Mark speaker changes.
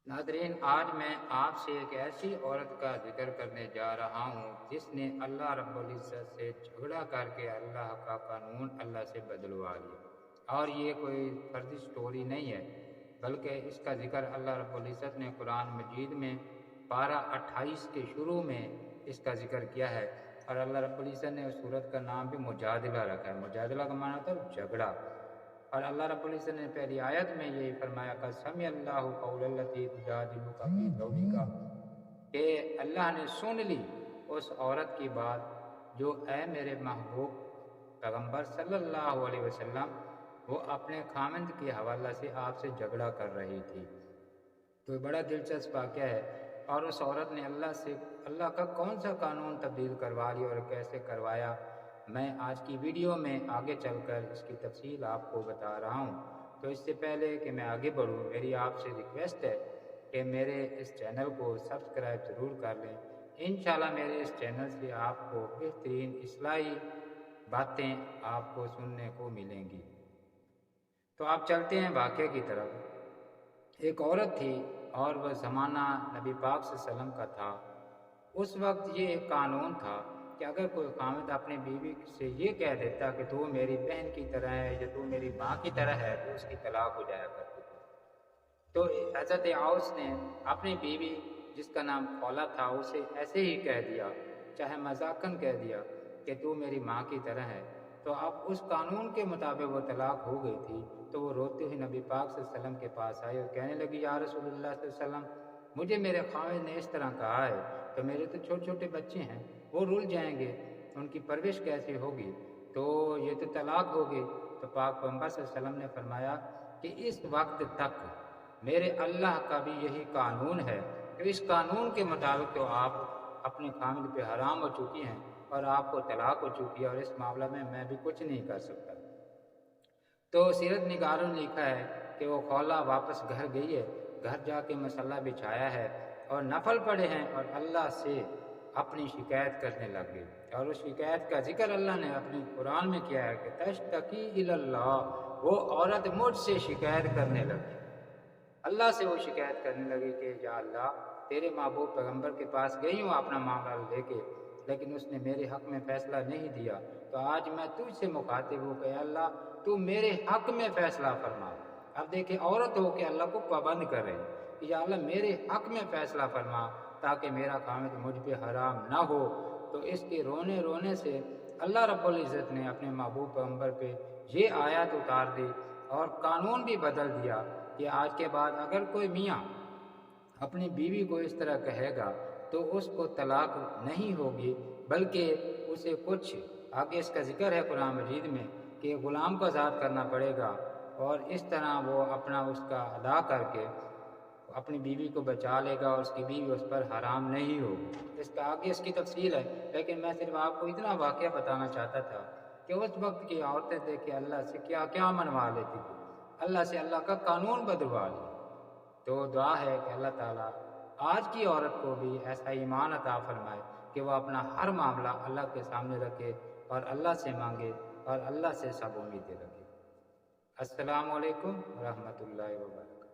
Speaker 1: ناظرین، آج میں آپ سے ایک ایسی عورت کا ذکر کرنے جا رہا ہوں جس نے اللہ رب العزت سے جھگڑا کر کے اللہ کا قانون اللہ سے بدلوا لیا۔ اور یہ کوئی فرضی سٹوری نہیں ہے، بلکہ اس کا ذکر اللہ رب العزت نے قرآن مجید میں پارہ 28 کے شروع میں اس کا ذکر کیا ہے۔ اور اللہ رب العزت نے اس صورت کا نام بھی مجادلہ رکھا ہے۔ مجادلہ کا معنی ہوتا ہے جھگڑا۔ اور اللہ رب العزت نے پہلی آیت میں یہی فرمایا کہ سمع اللہ قول التی تجادلک فی زوجہا، کہ اللہ نے سن لی اس عورت کی بات جو اے میرے محبوب پیغمبر صلی اللہ علیہ وسلم وہ اپنے خامند کے حوالہ سے آپ سے جھگڑا کر رہی تھی۔ تو بڑا دلچسپ واقعہ ہے۔ اور اس عورت نے اللہ کا کون سا قانون تبدیل کروا لیا اور کیسے کروایا، میں آج کی ویڈیو میں آگے چل کر اس کی تفصیل آپ کو بتا رہا ہوں۔ تو اس سے پہلے کہ میں آگے بڑھوں، میری آپ سے ریکویسٹ ہے کہ میرے اس چینل کو سبسکرائب ضرور کر لیں۔ انشاءاللہ میرے اس چینل سے آپ کو بہترین اصلاحی باتیں آپ کو سننے کو ملیں گی۔ تو آپ چلتے ہیں واقعے کی طرف۔ ایک عورت تھی اور وہ زمانہ نبی پاک صلی اللہ علیہ وسلم کا تھا۔ اس وقت یہ ایک قانون تھا کہ اگر کوئی خامد اپنی بیوی سے یہ کہہ دیتا کہ تو میری بہن کی طرح ہے یا تو میری ماں کی طرح ہے تو اس کی طلاق ہو جایا کرتی تھی۔ تو حضرت عوس نے اپنی بیوی جس کا نام خولا تھا اسے ایسے ہی کہہ دیا، چاہے مذاقاً کہہ دیا کہ تو میری ماں کی طرح ہے۔ تو اب اس قانون کے مطابق وہ طلاق ہو گئی تھی۔ تو وہ روتے ہوئے نبی پاک صلی اللہ علیہ وسلم کے پاس آئی اور کہنے لگی، یا رسول اللہ صلی اللہ علیہ وسلم، مجھے میرے خاوند نے اس طرح کہا ہے، تو میرے تو چھوٹے چھوٹے بچے ہیں، وہ رول جائیں گے، ان کی پرورش کیسے ہوگی؟ تو یہ تو طلاق ہوگی۔ تو پاک پیغمبر صلی اللہ علیہ وسلم نے فرمایا کہ اس وقت تک میرے اللہ کا بھی یہی قانون ہے کہ اس قانون کے مطابق تو آپ اپنے خامد پہ حرام ہو چکی ہیں اور آپ کو طلاق ہو چکی ہے، اور اس معاملہ میں بھی کچھ نہیں کر سکتا۔ تو سیرت نگاروں نے لکھا ہے کہ وہ خولا واپس گھر گئی ہے، گھر جا کے مصلح بچھایا ہے اور نفل پڑھے ہیں اور اللہ سے اپنی شکایت کرنے لگ گئی۔ اور اس شکایت کا ذکر اللہ نے اپنی قرآن میں کیا ہے کہ تشتکی الی اللہ، وہ عورت مجھ سے شکایت کرنے لگی، اللہ سے وہ شکایت کرنے لگی کہ یا اللہ، تیرے محبوب پیغمبر کے پاس گئی ہوں اپنا معاملہ لے کے، لیکن اس نے میرے حق میں فیصلہ نہیں دیا۔ تو آج میں تجھ سے مخاطب ہوں کہ اللہ تو میرے حق میں فیصلہ فرما۔ اب دیکھیں، عورت ہو کہ اللہ کو پابند کر رہے ہیں کہ یا اللہ میرے حق میں فیصلہ فرما تاکہ میرا خامد مجھ پہ حرام نہ ہو۔ تو اس کے رونے رونے سے اللہ رب العزت نے اپنے محبوب پیغمبر پہ یہ آیات اتار دی اور قانون بھی بدل دیا کہ آج کے بعد اگر کوئی میاں اپنی بیوی کو اس طرح کہے گا تو اس کو طلاق نہیں ہوگی، بلکہ اسے کچھ آگے اس کا ذکر ہے قرآن مجید میں کہ غلام کو آزاد کرنا پڑے گا، اور اس طرح وہ اپنا اس کا ادا کر کے اپنی بیوی کو بچا لے گا اور اس کی بیوی اس پر حرام نہیں ہوگی۔ اس کا آگے اس کی تفصیل ہے، لیکن میں صرف آپ کو اتنا واقعہ بتانا چاہتا تھا کہ اس وقت کی عورتیں دیکھیں اللہ سے کیا کیا منوا لیتی تھی، اللہ سے اللہ کا قانون بدلوا لیا۔ تو دعا ہے کہ اللہ تعالیٰ آج کی عورت کو بھی ایسا ایمان عطا فرمائے کہ وہ اپنا ہر معاملہ اللہ کے سامنے رکھے اور اللہ سے مانگے اور اللہ سے سب امیدیں رکھے۔ السلام علیکم ورحمۃ اللہ وبرکاتہ۔